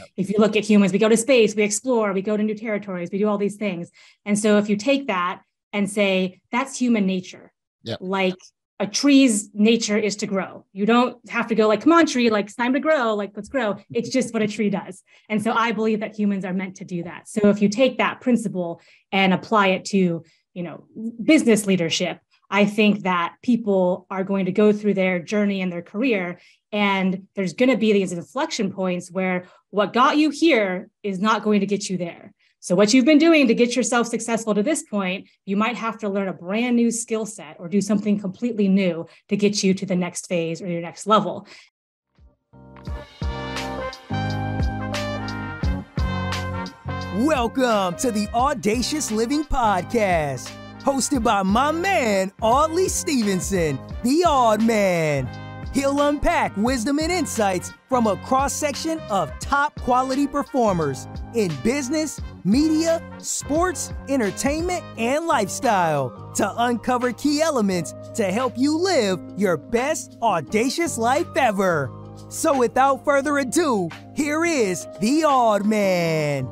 Yep. If you look at humans, we go to space, we explore, we go to new territories, we do all these things. And so if you take that and say, that's human nature, Yep. like a tree's nature is to grow. You don't have to go like, come on, tree, like it's time to grow, like let's grow. It's just what a tree does. And so I believe that humans are meant to do that. So if you take that principle and apply it to, business leadership, I think that people are going to go through their journey and their career, and there's going to be these inflection points where what got you here is not going to get you there. So what you've been doing to get yourself successful to this point, you might have to learn a brand new skill set or do something completely new to get you to the next phase or your next level. Welcome to the Audacious Living Podcast, hosted by my man, Audley Stevenson, the Odd Man. He'll unpack wisdom and insights from a cross-section of top quality performers in business, media, sports, entertainment, and lifestyle to uncover key elements to help you live your best audacious life ever. So without further ado, here is the Odd Man.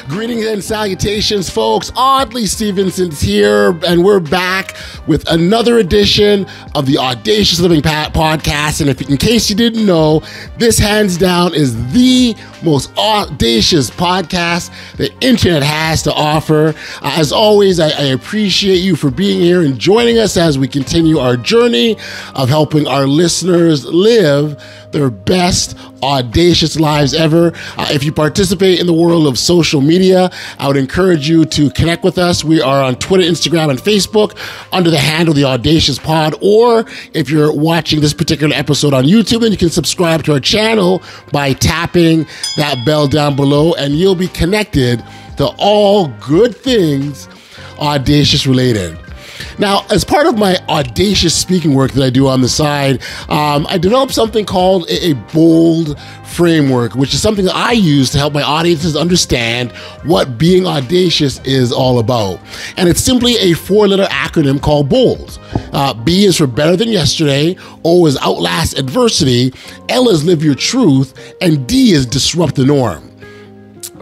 Greetings and salutations, folks. Audley Stevenson's here, and we're back with another edition of the Audacious Living Podcast. And in case you didn't know, this hands down is the most audacious podcast the internet has to offer. As always, I appreciate you for being here and joining us as we continue our journey of helping our listeners live their best audacious lives ever. If you participate in the world of social media, I would encourage you to connect with us. We are on Twitter, Instagram, and Facebook under the handle The Audacious Pod. Or if you're watching this particular episode on YouTube, then you can subscribe to our channel by tapping that bell down below, and you'll be connected to all good things audacious related. Now, as part of my audacious speaking work that I do on the side, I developed something called a bold framework, which is something that I use to help my audiences understand what being audacious is all about. And it's simply a 4-letter acronym called BOLD. B is for better than yesterday, O is outlast adversity, L is live your truth, and D is disrupt the norm.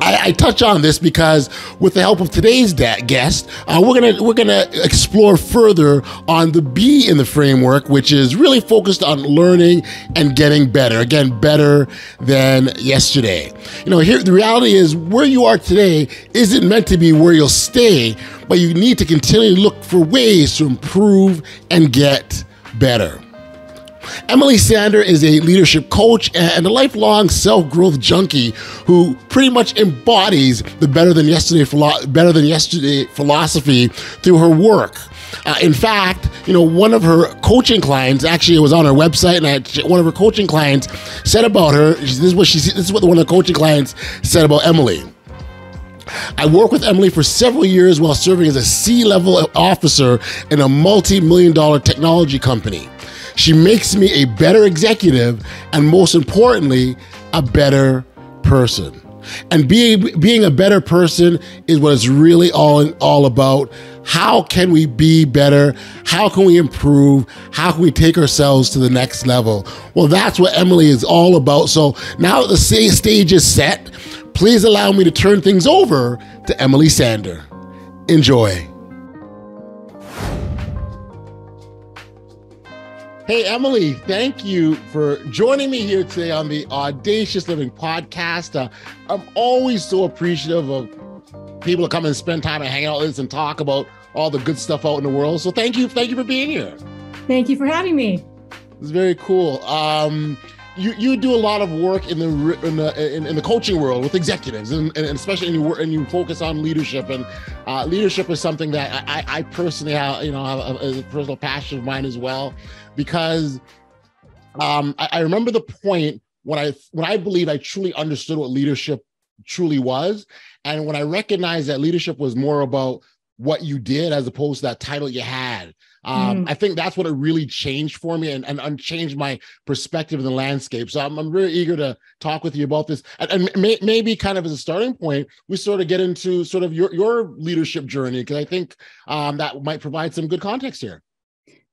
I touch on this because with the help of today's guest, we're gonna explore further on the B in the framework, which is really focused on learning and getting better. Again, better than yesterday. Here the reality is where you are today isn't meant to be where you'll stay, but you need to continually look for ways to improve and get better. Emily Sander is a leadership coach and a lifelong self-growth junkie who pretty much embodies the better than yesterday philosophy through her work. In fact, one of her coaching clients, actually it was on her website, and one of her coaching clients said about her, this is what one of the coaching clients said about Emily. I worked with Emily for several years while serving as a C-level officer in a multi-million-dollar technology company. She makes me a better executive and, most importantly, a better person. And being a better person is what it's really all about. How can we be better? How can we improve? How can we take ourselves to the next level? Well, that's what Emily is all about. So now that the stage is set, please allow me to turn things over to Emily Sander. Enjoy. Hey, Emily, thank you for joining me here today on the Audacious Living Podcast. I'm always so appreciative of people to come and spend time and hang out with us and talk about all the good stuff out in the world. So thank you for being here. Thank you for having me. It's very cool. You do a lot of work in the coaching world with executives, and especially and you focus on leadership. And leadership is something that I personally have a personal passion of mine as well, because I remember the point when I believe I truly understood what leadership truly was, and when I recognized that leadership was more about what you did as opposed to that title you had. I think that's what it really changed for me and changed my perspective in the landscape. So I'm very eager to talk with you about this. And maybe kind of as a starting point, we sort of get into sort of your leadership journey, because I think that might provide some good context here.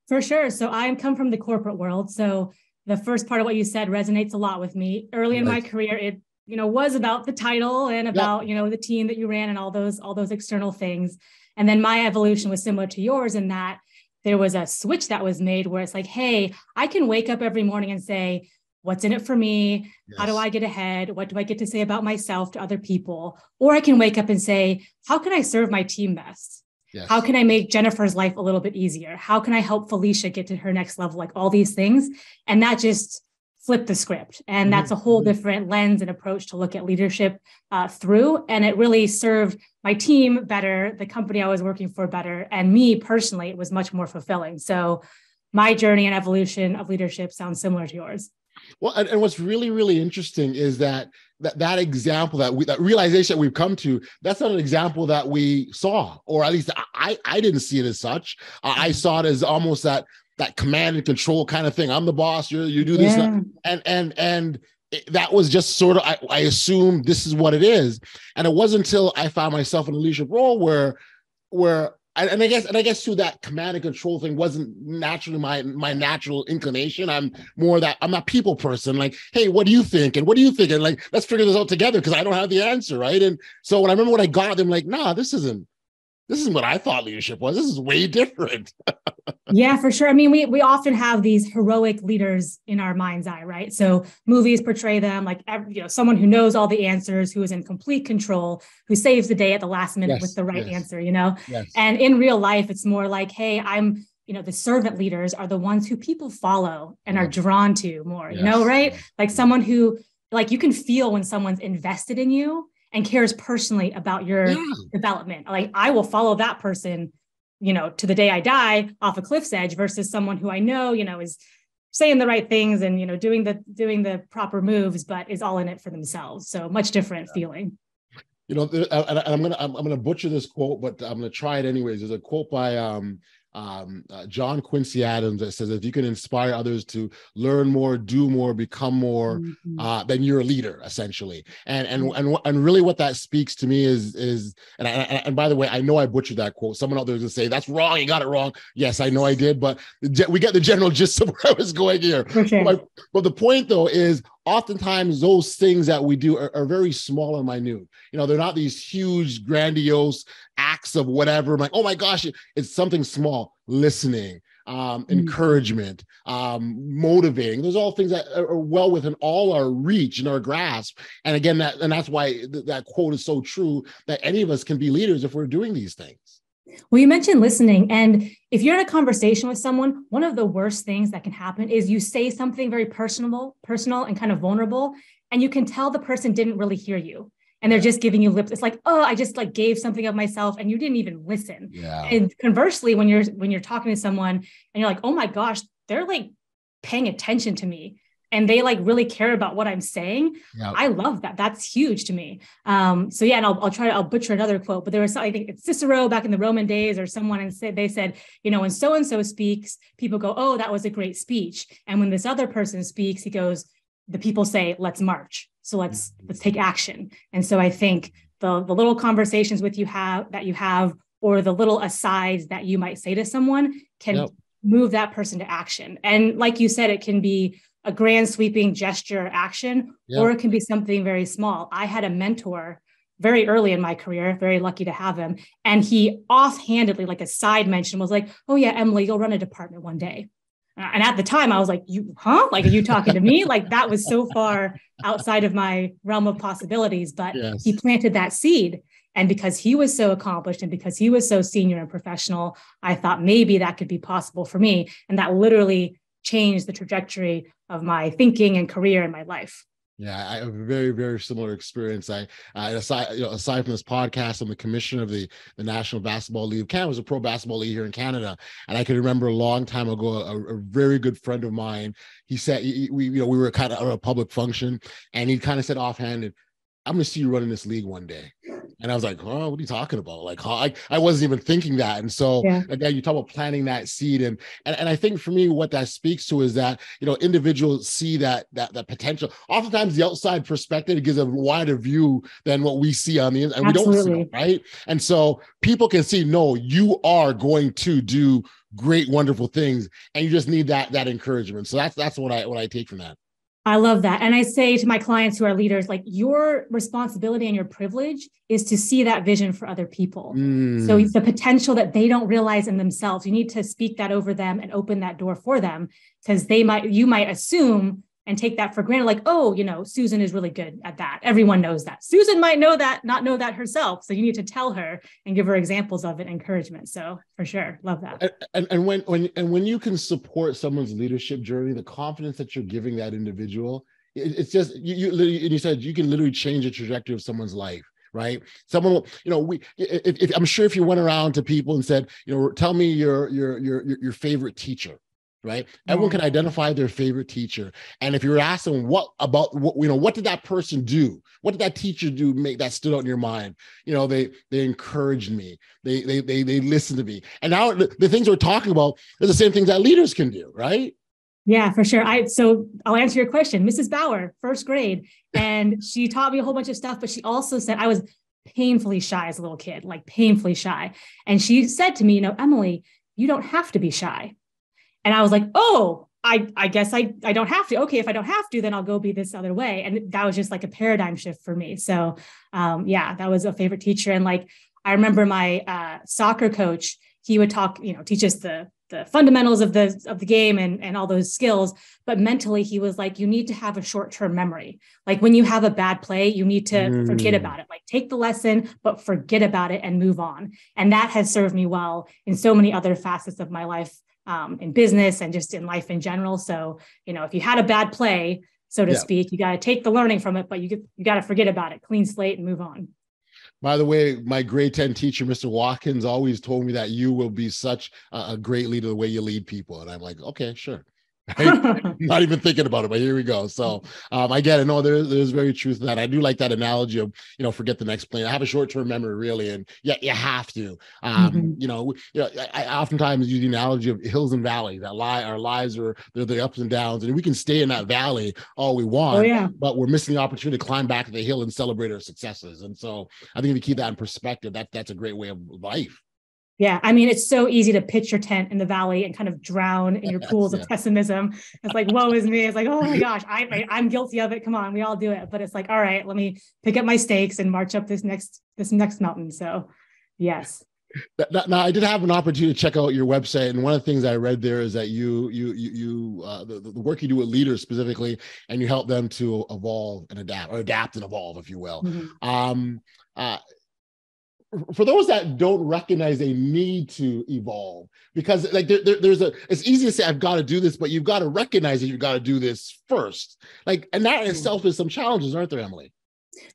For sure. So I come from the corporate world. So the first part of what you said resonates a lot with me. Early in my career, it was about the title and about the team that you ran and all those external things. And then my evolution was similar to yours in that there was a switch that was made where it's like, hey, I can wake up every morning and say, what's in it for me? Yes. How do I get ahead? What do I get to say about myself to other people? Or I can wake up and say, how can I serve my team best? Yes. How can I make Jennifer's life a little bit easier? How can I help Felicia get to her next level? Like all these things. And that just flipped the script. And that's a whole different lens and approach to look at leadership through. And it really served my team better, the company I was working for better. And me personally, it was much more fulfilling. So my journey and evolution of leadership sounds similar to yours. Well, and what's really, really interesting is that example, that realization that we've come to, that's not an example that we saw, or at least I didn't see it as such. I saw it as almost that command and control kind of thing. I'm the boss, you do this, and that was just sort of, I assumed this is what it is. And it wasn't until I found myself in a leadership role where And I guess too, that command and control thing wasn't naturally my natural inclination. I'm a people person. Like, hey, what do you think? And what do you think? And like, let's figure this out together because I don't have the answer, right? And so when I got them, like, nah, this isn't what I thought leadership was. This is way different. Yeah, for sure. I mean, we often have these heroic leaders in our mind's eye, right? So movies portray them like, someone who knows all the answers, who is in complete control, who saves the day at the last minute with the right answer, Yes. And in real life, it's more like, hey, I'm, the servant leaders are the ones who people follow and are drawn to more, right? Like someone who, like, you can feel when someone's invested in you and cares personally about your development. Like, I will follow that person, to the day I die off a cliff's edge versus someone who I know, is saying the right things and, doing the proper moves, but is all in it for themselves. So much different feeling. I'm gonna butcher this quote, but I'm gonna try it anyways. There's a quote by John Quincy Adams that says, if you can inspire others to learn more, do more, become more, then you're a leader, essentially. And really what that speaks to me is and by the way, I know I butchered that quote. Someone out there is going to say, that's wrong, you got it wrong. Yes, I know I did, but we get the general gist of where I was going here. Okay. But the point, though, is oftentimes those things that we do are very small and minute. They're not these huge, grandiose acts of whatever. I'm like, oh my gosh, it's something small. Listening, encouragement, motivating. Those are all things that are well within all our reach and our grasp. And again, that's why that quote is so true, that any of us can be leaders if we're doing these things. Well, you mentioned listening. And if you're in a conversation with someone, one of the worst things that can happen is you say something very personal and kind of vulnerable, and you can tell the person didn't really hear you. And they're just giving you lips. It's like, oh, I just like gave something of myself and you didn't even listen. Yeah. And conversely, when you're talking to someone and you're like, oh my gosh, they're like paying attention to me and they like really care about what I'm saying. Yep. I love that. That's huge to me. So yeah, and I'll butcher another quote, but there was, I think it's Cicero back in the Roman days or someone, and they said, when so-and-so speaks, people go, oh, that was a great speech. And when this other person speaks, the people say, let's march. So let's take action. And so I think the little conversations that you have, or the little asides that you might say to someone can move that person to action. And like you said, it can be a grand sweeping gesture action, or it can be something very small. I had a mentor very early in my career, very lucky to have him. And he offhandedly, like a side mention, was like, oh yeah, Emily, you'll run a department one day. And at the time I was like, like, are you talking to me? Like that was so far outside of my realm of possibilities, but he planted that seed. And because he was so accomplished and because he was so senior and professional, I thought maybe that could be possible for me. And that literally changed the trajectory of my thinking and career in my life. Yeah, I have a very, very similar experience. Aside from this podcast, I'm the commissioner of the National Basketball League of Canada. It was a pro basketball league here in Canada. And I can remember a long time ago, a very good friend of mine, he said, we were kind of at a public function, and he kind of said offhanded, I'm going to see you running this league one day. And I was like, oh, what are you talking about? Like, I wasn't even thinking that. And so again, you talk about planting that seed. And I think for me, what that speaks to is that, individuals see that potential. Oftentimes the outside perspective gives a wider view than what we see on the inside. And we don't see it, right? And so people can see, no, you are going to do great, wonderful things. And you just need that encouragement. So that's what I take from that. I love that. And I say to my clients who are leaders, like, your responsibility and your privilege is to see that vision for other people. So it's the potential that they don't realize in themselves. You need to speak that over them and open that door for them, because you might assume and take that for granted. Like, oh, Susan is really good at that. Everyone knows that. Susan might know that, not know that herself. So you need to tell her and give her examples of it, encouragement. So for sure. Love that. And when you can support someone's leadership journey, the confidence that you're giving that individual, it's just, you said you can literally change the trajectory of someone's life. Right. Someone, if I'm sure if you went around to people and said, tell me your favorite teacher. Right. Everyone can identify their favorite teacher. And if you're asking what did that person do? What did that teacher do that stood out in your mind? They encouraged me. They listened to me. And now the things we're talking about are the same things that leaders can do. Right. Yeah, for sure. So I'll answer your question. Mrs. Bauer, first grade, and she taught me a whole bunch of stuff, but she also said I was painfully shy as a little kid, like painfully shy. And she said to me, Emily, you don't have to be shy. And I was like, oh, I guess I don't have to. Okay, if I don't have to, then I'll go be this other way. And that was just like a paradigm shift for me. So that was a favorite teacher. And like, I remember my soccer coach, he would teach us the fundamentals of the game and all those skills. But mentally, he was like, you need to have a short-term memory. Like when you have a bad play, you need to forget about it. Like take the lesson, but forget about it and move on. And that has served me well in so many other facets of my life. In business and just in life in general. So, if you had a bad play, so to speak, you got to take the learning from it, but you got to forget about it, clean slate and move on. By the way, my grade 10 teacher, Mr. Watkins, always told me that you will be such a great leader the way you lead people. And I'm like, okay, sure. Not even thinking about it, but here we go. So I get it. No, there's very truth to that. I do like that analogy of, forget the next play. I have a short-term memory, really. And you have to, I oftentimes use the analogy of hills and valleys. Our lives are the ups and downs, and we can stay in that valley all we want, but we're missing the opportunity to climb back to the hill and celebrate our successes. And so I think if you keep that in perspective, that's a great way of life. Yeah. I mean, it's so easy to pitch your tent in the valley and kind of drown in your pools of pessimism. It's like, woe is me. It's like, oh my gosh, I'm guilty of it. Come on, we all do it. But it's like, all right, let me pick up my stakes and march up this next mountain. So yes. Now, I did have an opportunity to check out your website, and one of the things I read there is that the work you do with leaders specifically, and you help them to evolve and adapt and evolve, if you will. For those that don't recognize they need to evolve, because like it's easy to say I've got to do this, but you've got to recognize that you've got to do this first. And that in itself is some challenges, aren't there, Emily?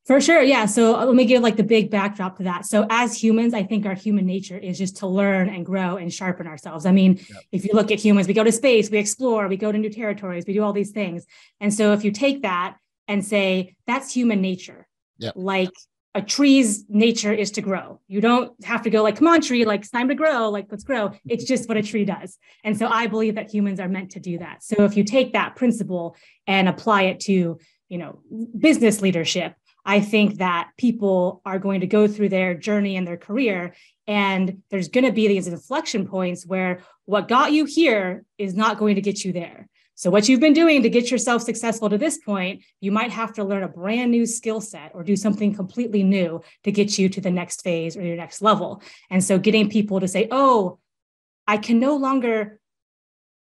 For sure. Yeah. So let me give like the big backdrop to that. So as humans, I think our human nature is just to learn and grow and sharpen ourselves. I mean, if you look at humans, we go to space, we explore, we go to new territories, we do all these things. And so if you take that and say, that's human nature, like a tree's nature is to grow. You don't have to go like, come on, tree, like it's time to grow, like let's grow. It's just what a tree does. And so I believe that humans are meant to do that. So if you take that principle and apply it to, business leadership, I think that people are going to go through their journey and their career, and there's going to be these inflection points where what got you here is not going to get you there. So what you've been doing to get yourself successful to this point, you might have to learn a brand new skill set or do something completely new to get you to the next phase or your next level. And so getting people to say, oh, I can no longer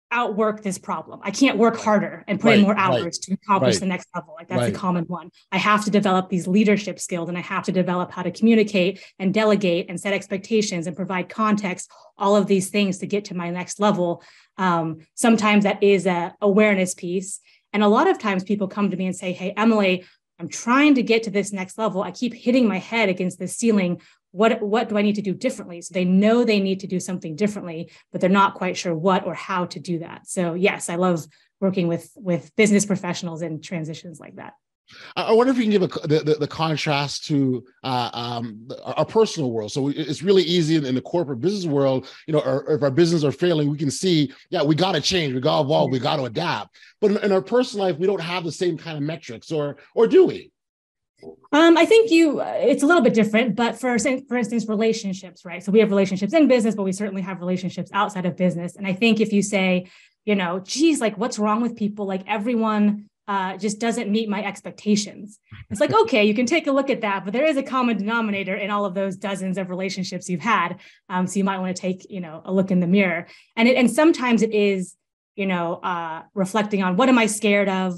outwork this problem. I can't work harder and put in more hours to accomplish the next level. Like that's a common one. I have to develop these leadership skills, and I have to develop how to communicate and delegate and set expectations and provide context, all of these things to get to my next level. Sometimes that is a awareness piece. And a lot of times people come to me and say, hey, Emily, I'm trying to get to this next level. I keep hitting my head against this ceiling. What do I need to do differently? So they know they need to do something differently, but they're not quite sure what or how to do that. So yes, I love working with business professionals in transitions like that. I wonder if you can give the contrast to our personal world. So it's really easy in the corporate business world, or if our business are failing, we can see, yeah, we got to change, we got to evolve, we got to adapt. But in our personal life, we don't have the same kind of metrics, or do we? I think it's a little bit different, but for instance, relationships, right? So we have relationships in business, but we certainly have relationships outside of business. And I think if you say, geez, like what's wrong with people? Like everyone just doesn't meet my expectations. It's like, okay, you can take a look at that, but there is a common denominator in all of those dozens of relationships you've had. So you might want to take, a look in the mirror. And sometimes it is, reflecting on what am I scared of?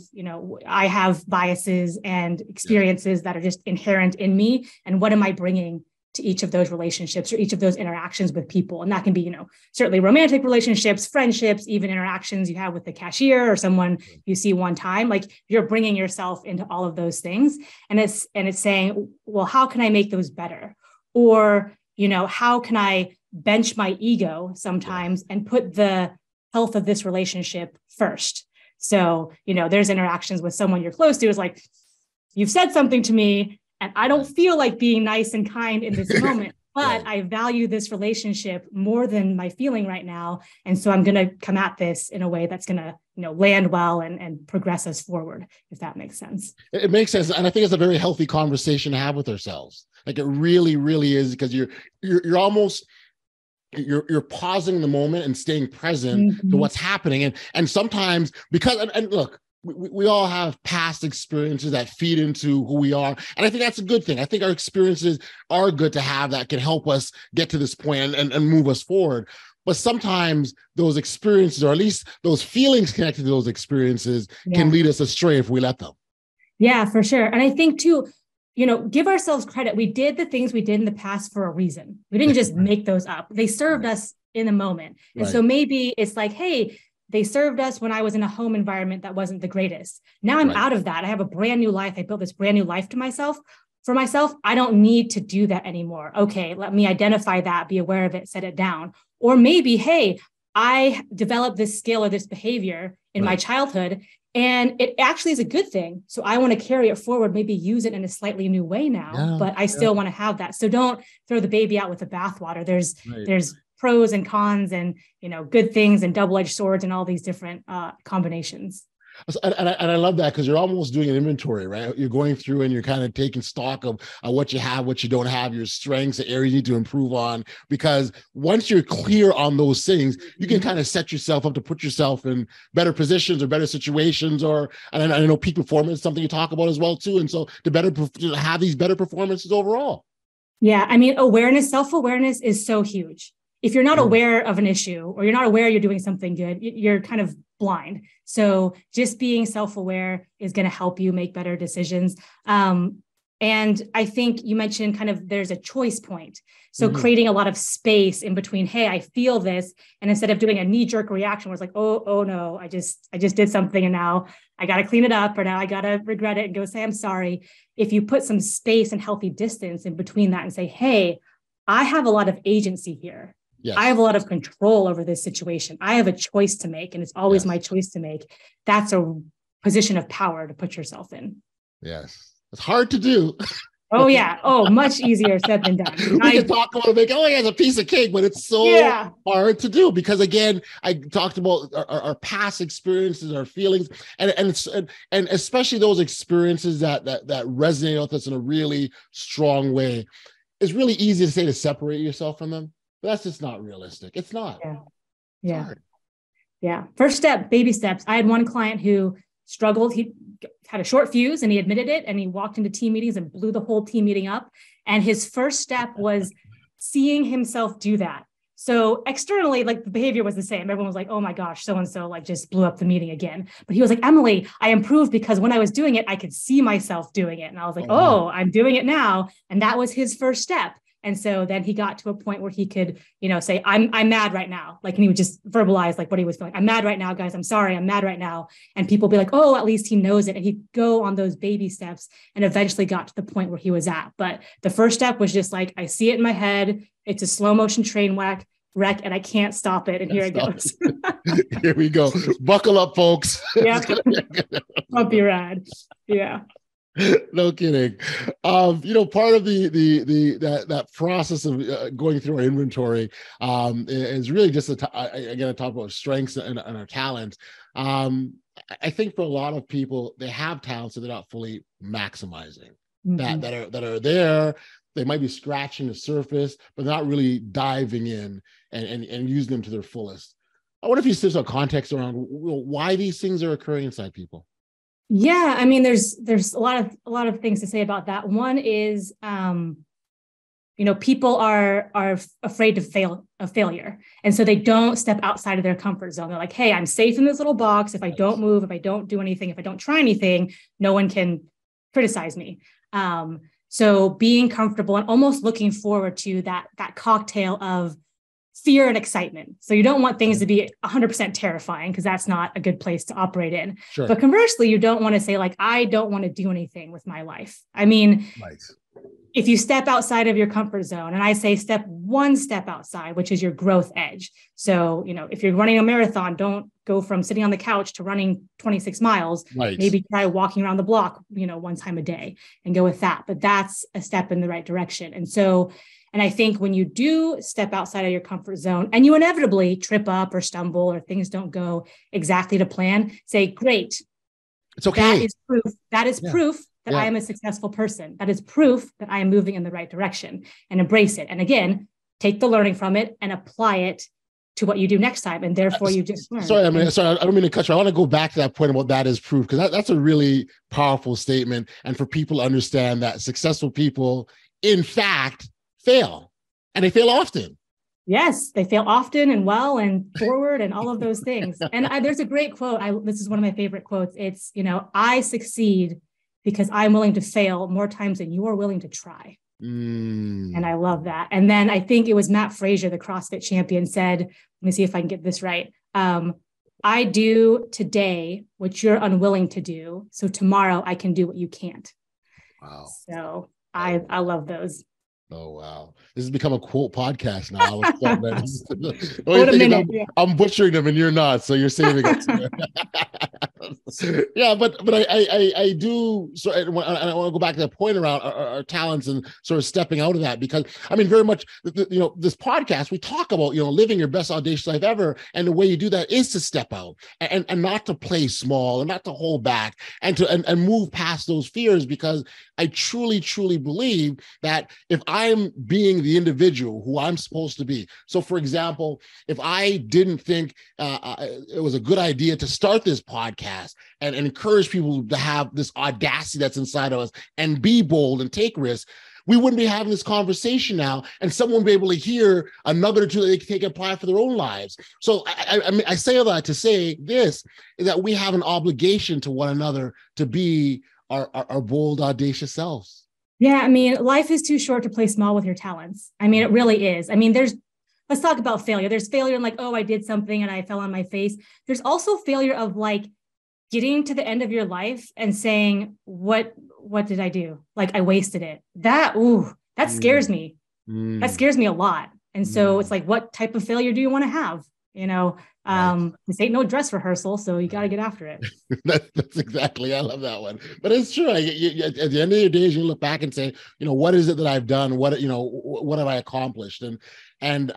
I have biases and experiences that are just inherent in me. And what am I bringing to each of those relationships or each of those interactions with people? And that can be, certainly romantic relationships, friendships, even interactions you have with the cashier or someone you see one time. Like you're bringing yourself into all of those things. And it's saying, well, how can I make those better? Or, how can I bench my ego sometimes and put the health of this relationship first? So, there's interactions with someone you're close to is like, you've said something to me and I don't feel like being nice and kind in this moment, but I value this relationship more than my feeling right now. And so I'm going to come at this in a way that's going to, land well and progress us forward, if that makes sense. It makes sense. And I think it's a very healthy conversation to have with ourselves. Like it really, really is, because you're almost, you're pausing the moment and staying present to what's happening. And sometimes and look, we all have past experiences that feed into who we are. And I think that's a good thing. I think our experiences are good to have that can help us get to this point and move us forward. But sometimes those experiences, or at least those feelings connected to those experiences, can lead us astray if we let them. Yeah, for sure. And I think too, give ourselves credit. We did the things we did in the past for a reason. We didn't just make those up. They served us in the moment. And so maybe it's like, hey, they served us when I was in a home environment that wasn't the greatest. Now I'm out of that. I have a brand new life. I built this brand new life for myself. I don't need to do that anymore. Okay, let me identify that, be aware of it, set it down. Or maybe, hey, I developed this skill or this behavior in my childhood, and it actually is a good thing. So I want to carry it forward, maybe use it in a slightly new way now, but I still want to have that. So don't throw the baby out with the bathwater. There's pros and cons and, good things and double-edged swords and all these different combinations. And I love that, because you're almost doing an inventory, right? You're going through and you're kind of taking stock of what you have, what you don't have, your strengths, the areas you need to improve on. Because once you're clear on those things, you can kind of set yourself up to put yourself in better positions or better situations. And I know peak performance is something you talk about as well too. And so to have these better performances overall. Yeah, I mean, self-awareness is so huge. If you're not aware of an issue, or you're not aware you're doing something good, you're kind of blind. So just being self-aware is going to help you make better decisions. And I think you mentioned kind of there's a choice point. So creating a lot of space in between, hey, I feel this. And instead of doing a knee-jerk reaction where it's like, oh no, I just did something and now I got to clean it up, or now I got to regret it and go say, I'm sorry. If you put some space and healthy distance in between that and say, hey, I have a lot of agency here. Yes. I have a lot of control over this situation. I have a choice to make, and it's always my choice to make. That's a position of power to put yourself in. Yes. It's hard to do. Oh, yeah. Oh, much easier said than done. We can talk about it, it's a piece of cake, but it's so hard to do, because again, I talked about our past experiences, our feelings, and especially those experiences that resonate with us in a really strong way. It's really easy to say to separate yourself from them. But that's just not realistic. It's not. Yeah. First step, baby steps. I had one client who struggled. He had a short fuse and he admitted it. And he walked into team meetings and blew the whole team meeting up. And his first step was seeing himself do that. So externally, like the behavior was the same. Everyone was like, oh my gosh, so-and-so like just blew up the meeting again. But he was like, Emily, I improved because when I was doing it, I could see myself doing it. And I was like, I'm doing it now. And that was his first step. And so then he got to a point where he could, say, I'm mad right now. Like, and he would just verbalize like what he was feeling. I'm mad right now, guys. I'm sorry. I'm mad right now. And people be like, oh, at least he knows it. And he'd go on those baby steps and eventually got to the point where he was at. But the first step was just like, I see it in my head. It's a slow motion train wreck and I can't stop it. And here it goes. Here we go. Buckle up, folks. Yeah. Bumpy ride. Yeah. No kidding. Part of that process of going through our inventory is really just again, I talk about strengths and our talents. I think for a lot of people, they have talents that they're not fully maximizing. Mm-hmm. That are there. They might be scratching the surface, but not really diving in and using them to their fullest. I wonder if you see some context around why these things are occurring inside people. Yeah, I mean, there's a lot of things to say about that. One is, people are afraid of failure, and so they don't step outside of their comfort zone. They're like, "Hey, I'm safe in this little box. If I don't move, if I don't do anything, if I don't try anything, no one can criticize me." So being comfortable and almost looking forward to that cocktail of fear and excitement. So you don't want things to be 100% terrifying, because that's not a good place to operate in. Sure. But conversely, you don't want to say like, I don't want to do anything with my life. I mean, nice. If you step outside of your comfort zone, and I say step outside, which is your growth edge. So, if you're running a marathon, don't go from sitting on the couch to running 26 miles. Right. Maybe try walking around the block, one time a day and go with that. But that's a step in the right direction. And I think when you do step outside of your comfort zone and you inevitably trip up or stumble or things don't go exactly to plan, say, great. It's okay. That is proof. That is proof that I am a successful person. That is proof that I am moving in the right direction, and embrace it. And again, take the learning from it and apply it to what you do next time. And therefore you just learn. Sorry, I don't mean to cut you. I want to go back to that point about that is proof, because that's a really powerful statement. And for people to understand that successful people, in fact, fail, and they fail often. Yes, they fail often and well and forward and all of those things. And there's a great quote. This is one of my favorite quotes. It's, I succeed because I'm willing to fail more times than you are willing to try. And I love that. And then I think it was Matt Frazier, the CrossFit champion, said, let me see if I can get this right. I do today what you're unwilling to do, so tomorrow I can do what you can't. Wow. So I love those. Oh, wow. This has become a quote podcast now. I'm butchering them and you're not, so you're saving it. Yeah, but I do. So I want to go back to that point around our talents and sort of stepping out of that, because I mean, very much, this podcast, we talk about, living your best audacious life ever. And the way you do that is to step out and not to play small and not to hold back and to move past those fears, because I truly, truly believe that if I'm being the individual who I'm supposed to be. So for example, if I didn't think it was a good idea to start this podcast and encourage people to have this audacity that's inside of us and be bold and take risks, we wouldn't be having this conversation now, and someone would be able to hear a nugget or two that they can take and apply for their own lives. So I say all that to say this, is that we have an obligation to one another to be our bold, audacious selves. Yeah, I mean, life is too short to play small with your talents. I mean, it really is. I mean, let's talk about failure. There's failure in like, oh, I did something and I fell on my face. There's also failure of like getting to the end of your life and saying, what did I do? Like, I wasted it. That scares me. That scares me a lot. And so it's like, what type of failure do you want to have? This ain't no dress rehearsal, so you got to get after it. That's exactly. I love that one. But it's true. At the end of your days, you look back and say, what is it that I've done? What have I accomplished? And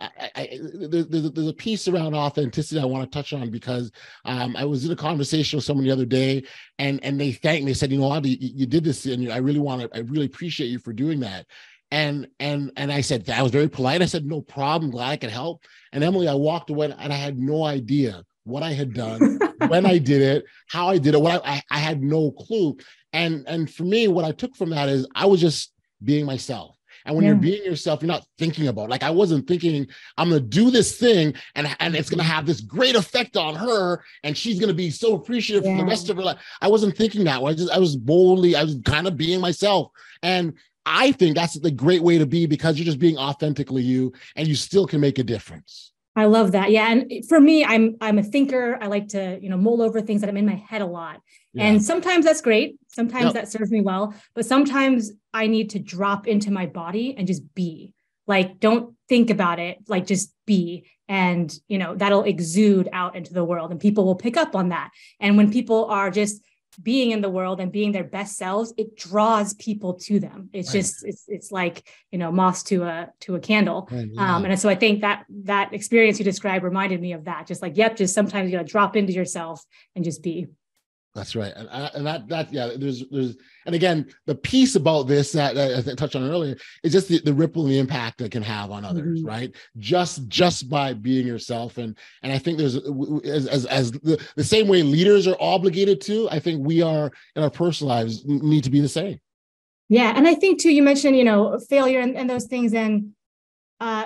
there's a piece around authenticity I want to touch on, because I was in a conversation with someone the other day, and they thanked me. They said, you did this, and I really appreciate you for doing that. And I said, I was very polite. I said, no problem. Glad I could help. And Emily, I walked away and I had no idea what I had done, when I did it, how I did it. I had no clue. And for me, what I took from that is I was just being myself. And when you're being yourself, you're not thinking about, like, I wasn't thinking I'm going to do this thing and it's going to have this great effect on her and she's going to be so appreciative for the rest of her life. I wasn't thinking that way. I was kind of being myself. And I think that's the great way to be, because you're just being authentically you, and you still can make a difference. I love that. Yeah. And for me, I'm a thinker. I like to, mull over things that I'm in my head a lot. Yeah. And sometimes that's great. Sometimes that serves me well, but sometimes I need to drop into my body and just be. Like, don't think about it, like just be. And, that'll exude out into the world and people will pick up on that. And when people are just being in the world and being their best selves, it draws people to them. It's just, it's like, moss to a candle. And so I think that experience you described reminded me of that. Just like, just sometimes you got to drop into yourself and just be. That's right. And that, there's, and again, the piece about this that I touched on earlier is just the ripple and the impact that can have on others, right? Just by being yourself. And I think there's, as the same way leaders are obligated to, I think we are in our personal lives need to be the same. Yeah. And I think too, you mentioned, failure and those things, and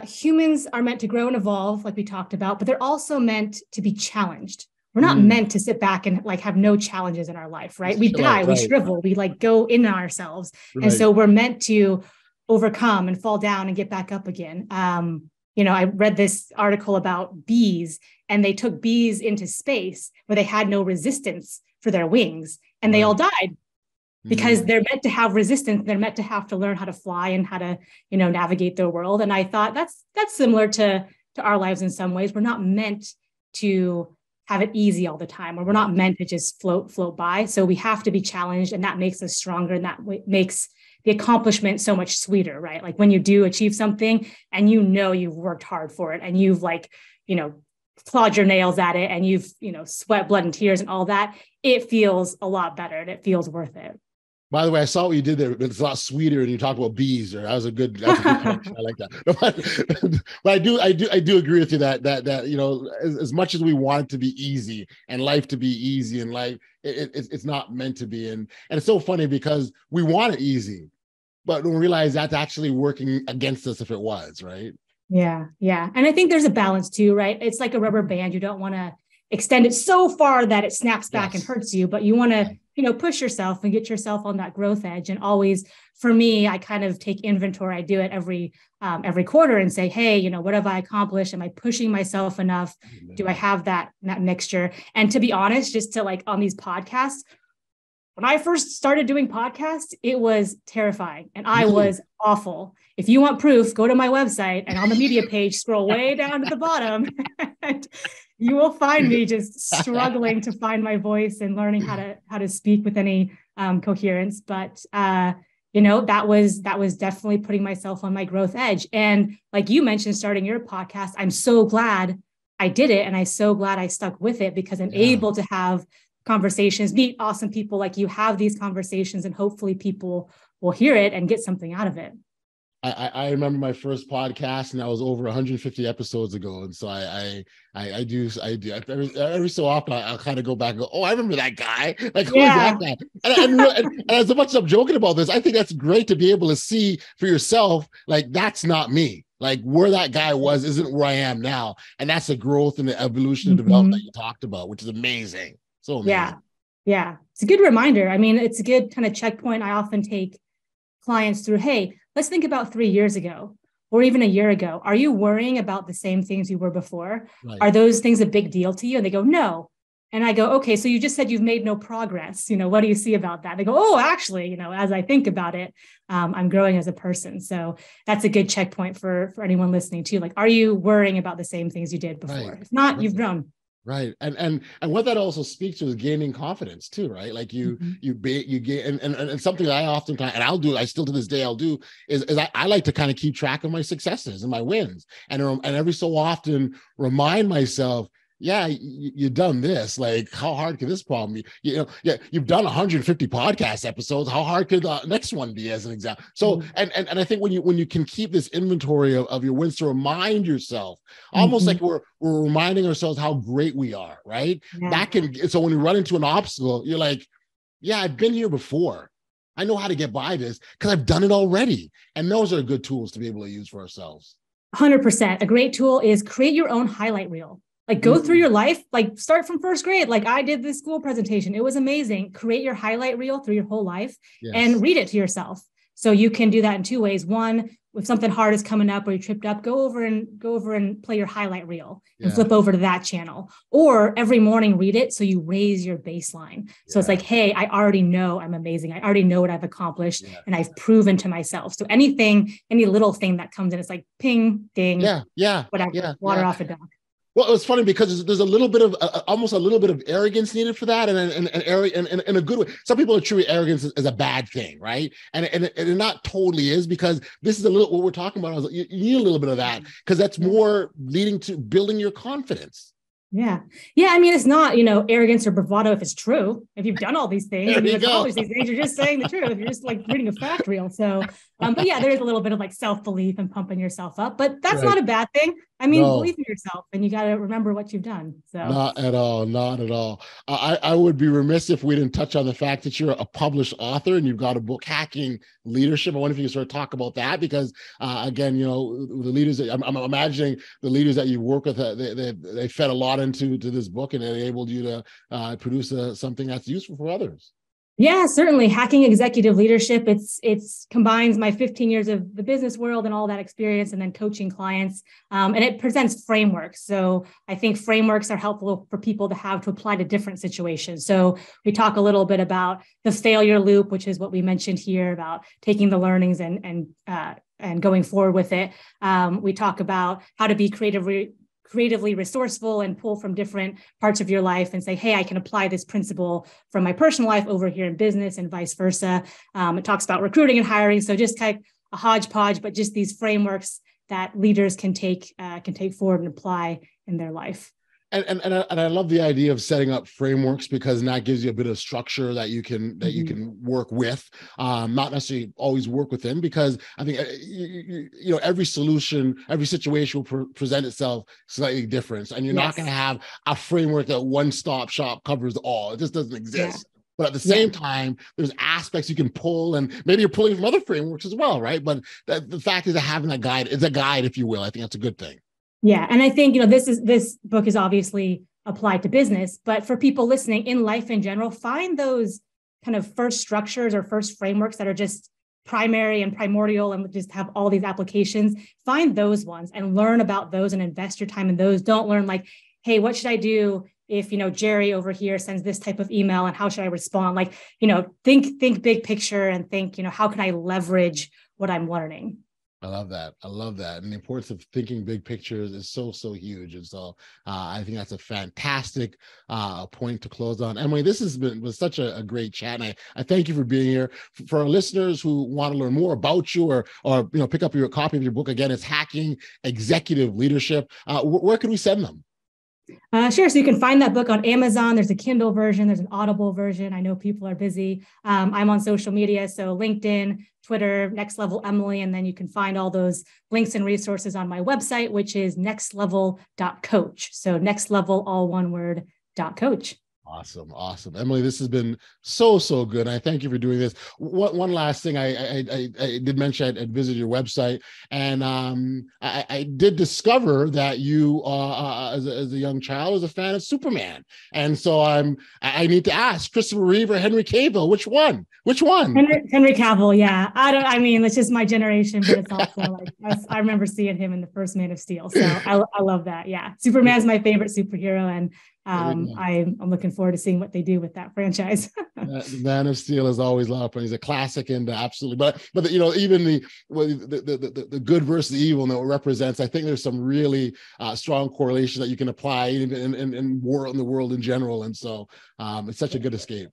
humans are meant to grow and evolve, like we talked about, but they're also meant to be challenged. We're not meant to sit back and like have no challenges in our life, right? We die, we shrivel, we like go in ourselves. And so we're meant to overcome and fall down and get back up again. I read this article about bees, and they took bees into space where they had no resistance for their wings, and they all died because they're meant to have resistance. They're meant to have to learn how to fly and how to, navigate their world. And I thought that's similar to our lives in some ways. We're not meant to have it easy all the time, or we're not meant to just float by. So we have to be challenged, and that makes us stronger, and that makes the accomplishment so much sweeter, right? Like when you do achieve something and you've worked hard for it, and you've clawed your nails at it, and you've, sweat, blood, and tears and all that, it feels a lot better and it feels worth it. By the way, I saw what you did there. It's a lot sweeter, and you talk about bees. Or that's a good connection. I like that. But I do agree with you that as much as we want it to be easy and life to be easy, and life it's not meant to be. And it's so funny because we want it easy, but we realize that's actually working against us if it was, right? Yeah. And I think there's a balance too, right? It's like a rubber band. You don't want to extend it so far that it snaps back and hurts you, but you want to push yourself and get yourself on that growth edge. And always, for me, I kind of take inventory. I do it every quarter and say, hey, what have I accomplished? Am I pushing myself enough? Do I have that mixture? And to be honest, just to on these podcasts, when I first started doing podcasts, it was terrifying and I was awful. If you want proof, go to my website and on the media page, scroll way down to the bottom. And you will find me just struggling to find my voice and learning how to speak with any coherence. But that was definitely putting myself on my growth edge. And like you mentioned, starting your podcast, I'm so glad I did it, and I'm so glad I stuck with it, because I'm able to have conversations, meet awesome people like you, have these conversations, and hopefully people will hear it and get something out of it. I remember my first podcast, and that was over 150 episodes ago. And so I do every so often I'll kind of go back and go, oh, I remember that guy. Like, who is that guy? And as much as I'm joking about this, I think that's great to be able to see for yourself, like, that's not me. Like, where that guy was isn't where I am now. And that's the growth and the evolution and development that you talked about, which is amazing. So amazing. Yeah. It's a good reminder. I mean, it's a good kind of checkpoint. I often take clients through, hey, let's think about 3 years ago or even a year ago. Are you worrying about the same things you were before? Right. Are those things a big deal to you? And they go, no. And I go, okay, so you just said you've made no progress. What do you see about that? They go, oh, actually, as I think about it, I'm growing as a person. So that's a good checkpoint for anyone listening too. Like, are you worrying about the same things you did before? Right. If not, you've grown. Right. And what that also speaks to is gaining confidence too, right? Like you gain, and something that I oftentimes, and I still to this day, I'll do is I like to kind of keep track of my successes and my wins, and every so often remind myself, you've done this. Like, how hard could this problem be? You've done 150 podcast episodes. How hard could the next one be, as an example? So, and I think when you can keep this inventory of your wins to remind yourself, almost like we're reminding ourselves how great we are, right? Yeah. So when you run into an obstacle, you're like, I've been here before. I know how to get by this because I've done it already. And those are good tools to be able to use for ourselves. 100%. A great tool is create your own highlight reel. Like, go through your life, like start from first grade. Like, I did this school presentation. It was amazing. Create your highlight reel through your whole life and read it to yourself. So you can do that in two ways. One, if something hard is coming up or you tripped up, go over and play your highlight reel and flip over to that channel. Or every morning, read it. So you raise your baseline. So it's like, hey, I already know I'm amazing. I already know what I've accomplished and I've proven to myself. So any little thing that comes in, it's like ping, ding, whatever, water off a duck. Well, it's funny because there's a little bit of almost a little bit of arrogance needed for that, and in a good way. Some people attribute arrogance as a bad thing, right? And it not totally is, because this is a little what we're talking about. You need a little bit of that because that's more leading to building your confidence. Yeah. Yeah. I mean, it's not, arrogance or bravado if it's true. If you've done all these things, accomplish these things, you're just saying the truth. You're just like reading a fact reel. So, but yeah, there is a little bit of like self-belief and pumping yourself up, but that's not a bad thing. I mean, believe in yourself, and you got to remember what you've done. So not at all. Not at all. I would be remiss if we didn't touch on the fact that you're a published author and you've got a book, Hacking Leadership. I wonder if you can sort of talk about that, because again, the leaders, I'm imagining the leaders that you work with, they fed a lot into this book, and it enabled you to produce something that's useful for others. Yeah, certainly. Hacking Executive Leadership. It's combines my 15 years of the business world and all that experience, and then coaching clients. And it presents frameworks. So I think frameworks are helpful for people to have to apply to different situations. So we talk a little bit about the failure loop, which is what we mentioned here about taking the learnings and going forward with it. We talk about how to be creatively resourceful and pull from different parts of your life and say, hey, I can apply this principle from my personal life over here in business, and vice versa. It talks about recruiting and hiring. So just kind of a hodgepodge, but just these frameworks that leaders can take forward and apply in their life. And I love the idea of setting up frameworks, because that gives you a bit of structure that you can you can work with, not necessarily always work within, because I think every solution, every situation will present itself slightly different, and you're not going to have a framework that one-stop shop covers all. It just doesn't exist. Yeah. But at the same time, there's aspects you can pull, and maybe you're pulling from other frameworks as well, right? But the fact is that having that guide is a guide, if you will. I think that's a good thing. Yeah. And I think, this book is obviously applied to business, but for people listening in life in general, find those kind of first structures or first frameworks that are just primary and primordial and just have all these applications. Find those ones and learn about those and invest your time in those. Don't learn like, hey, what should I do if, Jerry over here sends this type of email, and how should I respond? Like, think big picture, and think, how can I leverage what I'm learning? I love that. And the importance of thinking big pictures is so huge. And so I think that's a fantastic point to close on. Emily, this was such a great chat. And I thank you for being here. For our listeners who want to learn more about you, or pick up your copy of your book, again, it's Hacking Executive Leadership. Where can we send them? Sure. So you can find that book on Amazon. There's a Kindle version. There's an Audible version. I know people are busy. I'm on social media. So LinkedIn, Twitter, Next Level Emily. And then you can find all those links and resources on my website, which is nextlevel.coach. So next level, all one word, .coach. Awesome. Emily, this has been so good. I thank you for doing this. One last thing, I did mention I'd visited your website, and I did discover that you, as a young child, was a fan of Superman. And so I need to ask, Christopher Reeve or Henry Cavill, which one? Henry Cavill, yeah. It's just my generation, but it's also like, I remember seeing him in the first Man of Steel. So I love that. Yeah. Superman's my favorite superhero, and I'm looking forward to seeing what they do with that franchise. Man of Steel is always a lot of fun. He's a classic, and absolutely. But even the good versus the evil that it represents, I think there's some really strong correlation that you can apply in the world in general. And so it's such a good escape.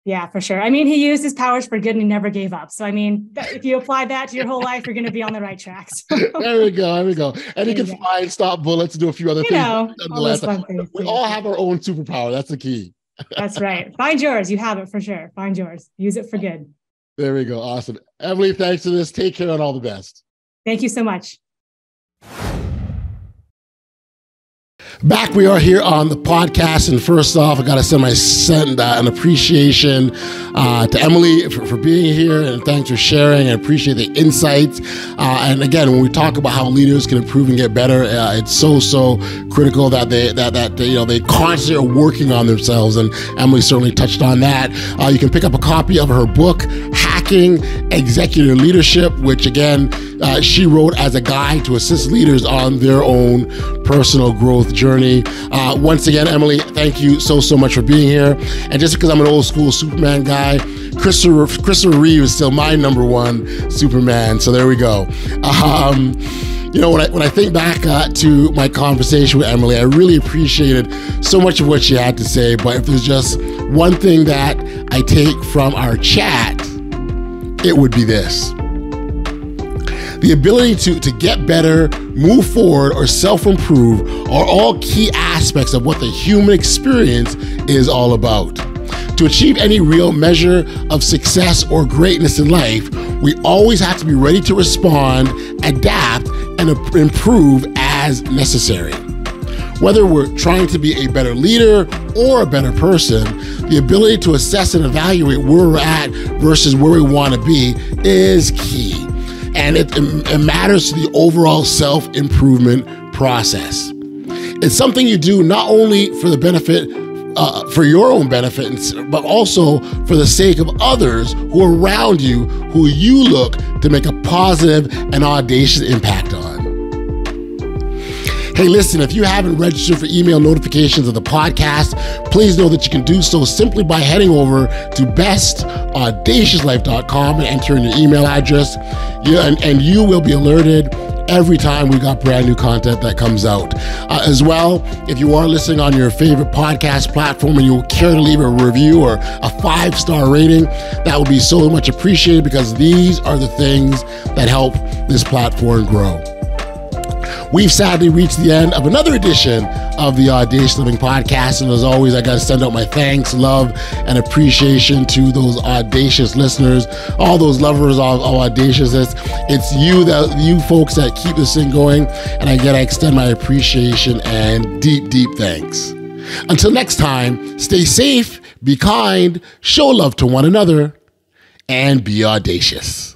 Yeah, for sure. He used his powers for good, and he never gave up. So, if you apply that to your whole life, you're going to be on the right tracks. There we go. And he can fly and stop bullets and do a few other things. All those fun things. We all have our own superpower. That's the key. That's right. Find yours. You have it for sure. Find yours. Use it for good. There we go. Awesome. Emily, thanks for this. Take care and all the best. Thank you so much. Back we are here on the podcast, and first off, I got to send an appreciation to Emily for being here, and thanks for sharing. I appreciate the insights. And again, when we talk about how leaders can improve and get better, it's so critical that they constantly are working on themselves, and Emily certainly touched on that. You can pick up a copy of her book, Hacking Executive Leadership, which again she wrote as a guide to assist leaders on their own personal growth journey. Once again, Emily, thank you so much for being here. And just because I'm an old school Superman guy, Christopher Reeve is still my number one Superman. So there we go. You know, when I think back to my conversation with Emily, I really appreciated so much of what she had to say. But if there's just one thing that I take from our chat, it would be this. The ability to get better, move forward, or self-improve are all key aspects of what the human experience is all about. To achieve any real measure of success or greatness in life, we always have to be ready to respond, adapt, and improve as necessary. Whether we're trying to be a better leader or a better person, the ability to assess and evaluate where we're at versus where we want to be is key. And it matters to the overall self-improvement process. It's something you do not only for the benefit, for your own benefit, but also for the sake of others who are around you, who you look to make a positive and audacious impact on. Hey, listen, if you haven't registered for email notifications of the podcast, please know that you can do so simply by heading over to bestaudaciouslife.com and entering your email address. And you will be alerted every time we got brand new content that comes out. As well, if you are listening on your favorite podcast platform and you care to leave a review or a 5-star rating, that would be so much appreciated, because these are the things that help this platform grow. We've sadly reached the end of another edition of the Audacious Living Podcast. And as always, I got to send out my thanks, love, and appreciation to those audacious listeners, all those lovers of audaciousness. It's you folks that keep this thing going. And I extend my appreciation and deep, deep thanks. Until next time, stay safe, be kind, show love to one another, and be audacious.